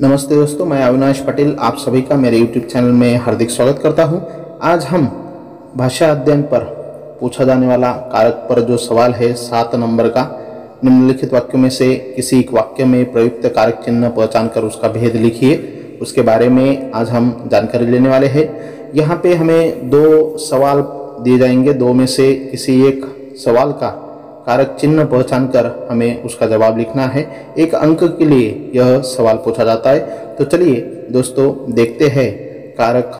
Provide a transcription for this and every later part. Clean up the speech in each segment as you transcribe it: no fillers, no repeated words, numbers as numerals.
नमस्ते दोस्तों, मैं अविनाश पटेल आप सभी का मेरे YouTube चैनल में हार्दिक स्वागत करता हूं। आज हम भाषा अध्ययन पर पूछा जाने वाला कारक पर जो सवाल है 7 नंबर का, निम्नलिखित वाक्यों में से किसी एक वाक्य में प्रयुक्त कारक चिन्ह पहचान कर उसका भेद लिखिए, उसके बारे में आज हम जानकारी लेने वाले हैं। यहाँ पे हमें 2 सवाल दिए जाएंगे, 2 में से किसी एक सवाल का कारक चिन्ह पहचान कर हमें उसका जवाब लिखना है। 1 अंक के लिए यह सवाल पूछा जाता है। तो चलिए दोस्तों देखते हैं कारक।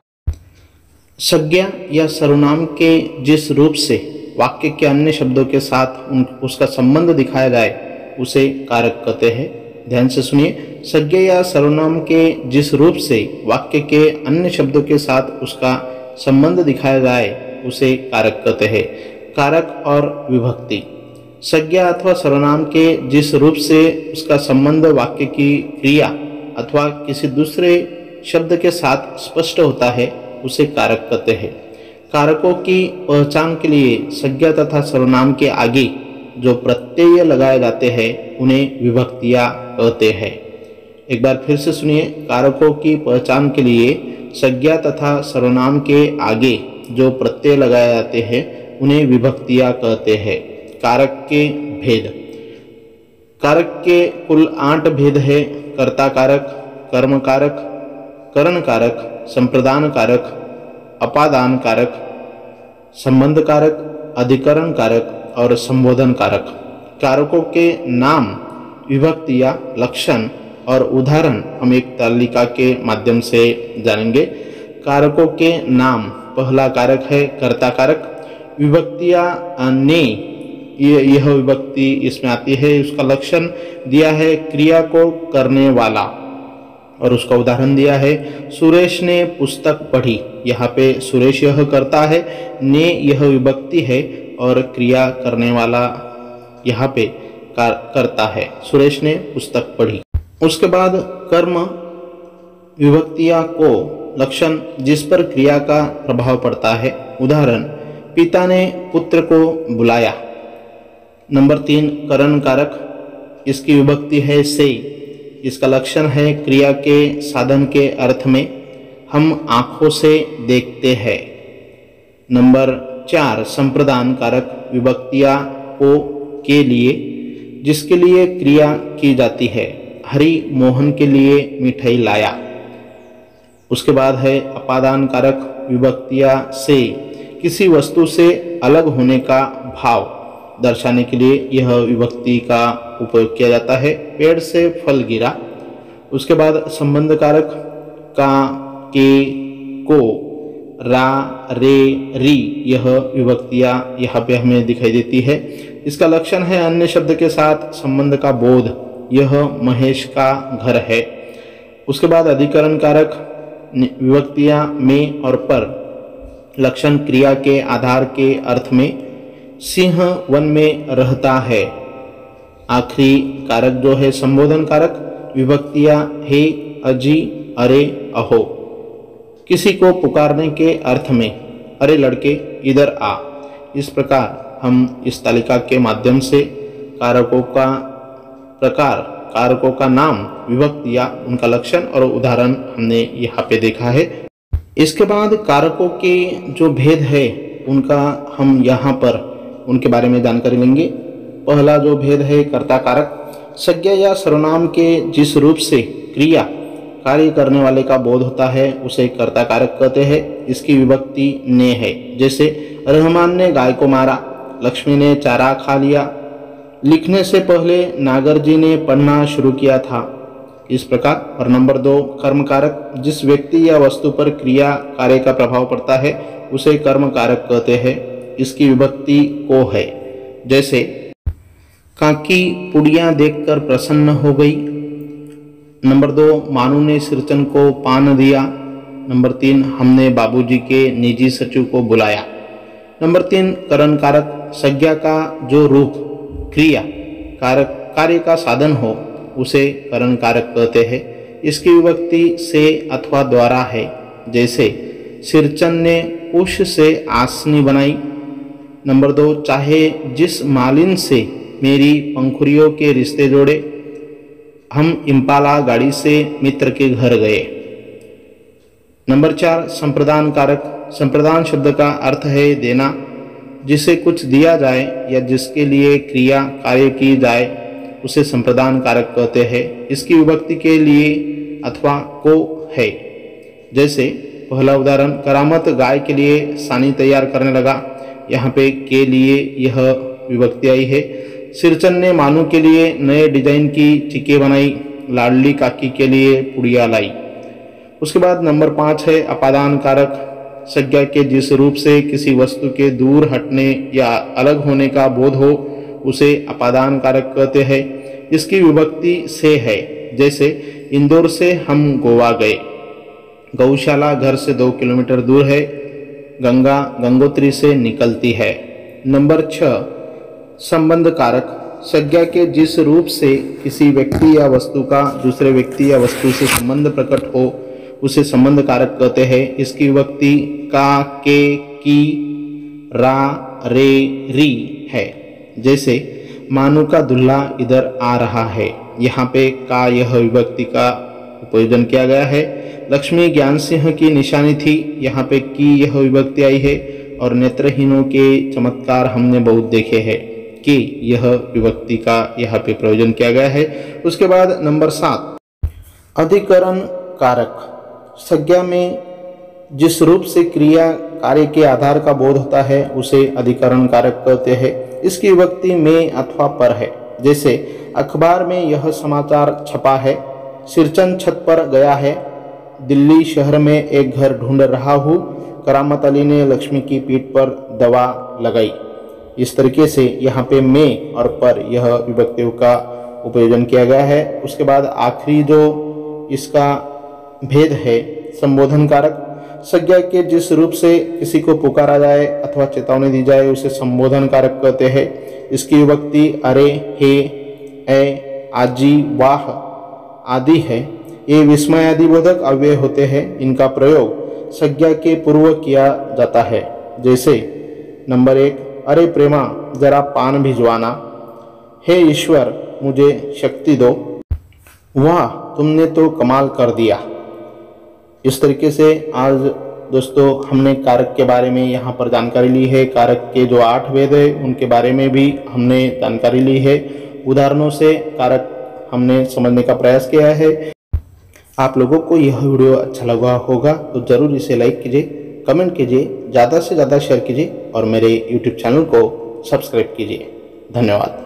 संज्ञा या सर्वनाम के जिस रूप से वाक्य के अन्य शब्दों के साथ उसका संबंध दिखाया जाए उसे कारक कहते हैं। ध्यान से सुनिए, संज्ञा या सर्वनाम के जिस रूप से वाक्य के अन्य शब्दों के साथ उसका संबंध दिखाया जाए उसे कारक कहते हैं। कारक और विभक्ति। संज्ञा अथवा सर्वनाम के जिस रूप से उसका संबंध वाक्य की क्रिया अथवा किसी दूसरे शब्द के साथ स्पष्ट होता है उसे कारक कहते हैं। कारकों की पहचान के लिए संज्ञा तथा सर्वनाम के आगे जो प्रत्यय लगाए जाते हैं उन्हें विभक्तियां कहते हैं। एक बार फिर से सुनिए, कारकों की पहचान के लिए संज्ञा तथा सर्वनाम के आगे जो प्रत्यय लगाए जाते हैं उन्हें विभक्तियां कहते हैं। कारक के भेद। कारक के कुल 8 भेद है। कर्ता कारक, कर्म कारक, करण कारक, संप्रदान कारक, अपादान कारक, संबंध कारक, अधिकरण कारक और संबोधन कारक। कारकों के नाम, विभक्तियां, लक्षण और उदाहरण हम एक तालिका के माध्यम से जानेंगे। कारकों के नाम। पहला कारक है कर्ता कारक। विभक्तियां ने, यह विभक्ति इसमें आती है। उसका लक्षण दिया है क्रिया को करने वाला और उसका उदाहरण दिया है सुरेश ने पुस्तक पढ़ी। यहाँ पे सुरेश यह करता है, ने यह विभक्ति है और क्रिया करने वाला यहाँ पे करता है। सुरेश ने पुस्तक पढ़ी। उसके बाद कर्म। विभक्तियां को लक्षण जिस पर क्रिया का प्रभाव पड़ता है। उदाहरण पिता ने पुत्र को बुलाया। नंबर 3 करण कारक। इसकी विभक्ति है से। इसका लक्षण है क्रिया के साधन के अर्थ में, हम आंखों से देखते हैं। नंबर 4 संप्रदान कारक। विभक्तियां को के लिए जिसके लिए क्रिया की जाती है। हरि मोहन के लिए मिठाई लाया। उसके बाद है अपादान कारक। विभक्तियां से किसी वस्तु से अलग होने का भाव दर्शाने के लिए यह विभक्ति का उपयोग किया जाता है। पेड़ से फल गिरा। उसके बाद संबंध कारक। का, के, को, रा, रे, री, यह विभक्तियां यहाँ पे हमें दिखाई देती है। इसका लक्षण है अन्य शब्द के साथ संबंध का बोध। यह महेश का घर है। उसके बाद अधिकरण कारक। विभक्तियां में और पर। लक्षण क्रिया के आधार के अर्थ में, सिंह वन में रहता है। आखिरी कारक जो है संबोधन कारक। विभक्तियां हे, अजी, अरे, अहो, किसी को पुकारने के अर्थ में, अरे लड़के इधर आ। इस प्रकार हम इस तालिका के माध्यम से कारकों का प्रकार, कारकों का नाम, विभक्तियां, उनका लक्षण और उदाहरण हमने यहाँ पे देखा है। इसके बाद कारकों के जो भेद है उनका हम यहाँ पर उनके बारे में जानकारी लेंगे। पहला जो भेद है कर्ता कारक। संज्ञा या सर्वनाम के जिस रूप से क्रिया कार्य करने वाले का बोध होता है उसे कर्ता कारक कहते हैं। इसकी विभक्ति ने है। जैसे रहमान ने गाय को मारा, लक्ष्मी ने चारा खा लिया, लिखने से पहले नागर जी ने पढ़ना शुरू किया था। इस प्रकार। और नंबर 2 कर्म कारक। जिस व्यक्ति या वस्तु पर क्रिया कार्य का प्रभाव पड़ता है उसे कर्म कारक कहते हैं। इसकी विभक्ति को है। जैसे काकी पुड़ियां देखकर प्रसन्न हो गई। नंबर 2 मानू ने सिरचन को पान दिया। नंबर 3 हमने बाबूजी के निजी सचिव को बुलाया। नंबर 3 करण कारक। संज्ञा का जो रूप क्रिया कारक कार्य का साधन हो उसे करण कारक कहते हैं। इसकी विभक्ति से अथवा द्वारा है। जैसे सिरचन ने कुश से आसनी बनाई। नंबर 2 चाहे जिस मालिन से मेरी पंखुड़ियों के रिश्ते जोड़े। हम इम्पाला गाड़ी से मित्र के घर गए। नंबर 4 संप्रदान कारक। संप्रदान शब्द का अर्थ है देना। जिसे कुछ दिया जाए या जिसके लिए क्रिया कार्य की जाए उसे संप्रदान कारक कहते हैं। इसकी विभक्ति के लिए अथवा को है। जैसे पहला उदाहरण, करामत गाय के लिए सानी तैयार करने लगा। यहाँ पे के लिए यह विभक्ति आई है। सिरचन ने मानू के लिए नए डिजाइन की टिके बनाई। लाडली काकी के लिए पुड़िया लाई। उसके बाद नंबर 5 है अपादान कारक। संज्ञा के जिस रूप से किसी वस्तु के दूर हटने या अलग होने का बोध हो उसे अपादान कारक कहते हैं। इसकी विभक्ति से है। जैसे इंदौर से हम गोवा गए। गौशाला घर से 2 किलोमीटर दूर है। गंगा गंगोत्री से निकलती है। नंबर 6 संबंध कारक। संज्ञा के जिस रूप से किसी व्यक्ति या वस्तु का दूसरे व्यक्ति या वस्तु से संबंध प्रकट हो उसे संबंध कारक कहते हैं। इसकी विभक्ति का, के, की, रा, रे, री है। जैसे मानू का दूल्हा इधर आ रहा है। यहाँ पे का यह विभक्ति का उपयोजन किया गया है। लक्ष्मी ज्ञान सिंह की निशानी थी। यहाँ पे की यह विभक्ति आई है। और नेत्रहीनों के चमत्कार हमने बहुत देखे हैं कि यह विभक्ति का यहाँ पे प्रयोजन किया गया है। उसके बाद नंबर 7 अधिकरण कारक। संज्ञा में जिस रूप से क्रिया कार्य के आधार का बोध होता है उसे अधिकरण कारक कहते हैं। इसकी विभक्ति में अथवा पर है। जैसे अखबार में यह समाचार छपा है। सिरचन छत पर गया है। दिल्ली शहर में एक घर ढूंढ रहा हूँ। करामत अली ने लक्ष्मी की पीठ पर दवा लगाई। इस तरीके से यहाँ पे में और पर यह विभक्तियों का उपयोजन किया गया है। उसके बाद आखिरी जो इसका भेद है संबोधन कारक। संज्ञा के जिस रूप से किसी को पुकारा जाए अथवा चेतावनी दी जाए उसे संबोधन कारक कहते हैं। इसकी विभक्ति अरे, हे, ए, आजी, वाह आदि है। ये विस्मय आदि बोधक अव्यय होते हैं। इनका प्रयोग संज्ञा के पूर्व किया जाता है। जैसे नंबर 1 अरे प्रेमा जरा पान भिजवाना। हे ईश्वर मुझे शक्ति दो। वाह तुमने तो कमाल कर दिया। इस तरीके से आज दोस्तों हमने कारक के बारे में यहाँ पर जानकारी ली है। कारक के जो 8 भेद है उनके बारे में भी हमने जानकारी ली है। उदाहरणों से कारक हमने समझने का प्रयास किया है। आप लोगों को यह वीडियो अच्छा लगा होगा तो ज़रूर इसे लाइक कीजिए, कमेंट कीजिए, ज़्यादा से ज़्यादा शेयर कीजिए और मेरे YouTube चैनल को सब्सक्राइब कीजिए। धन्यवाद।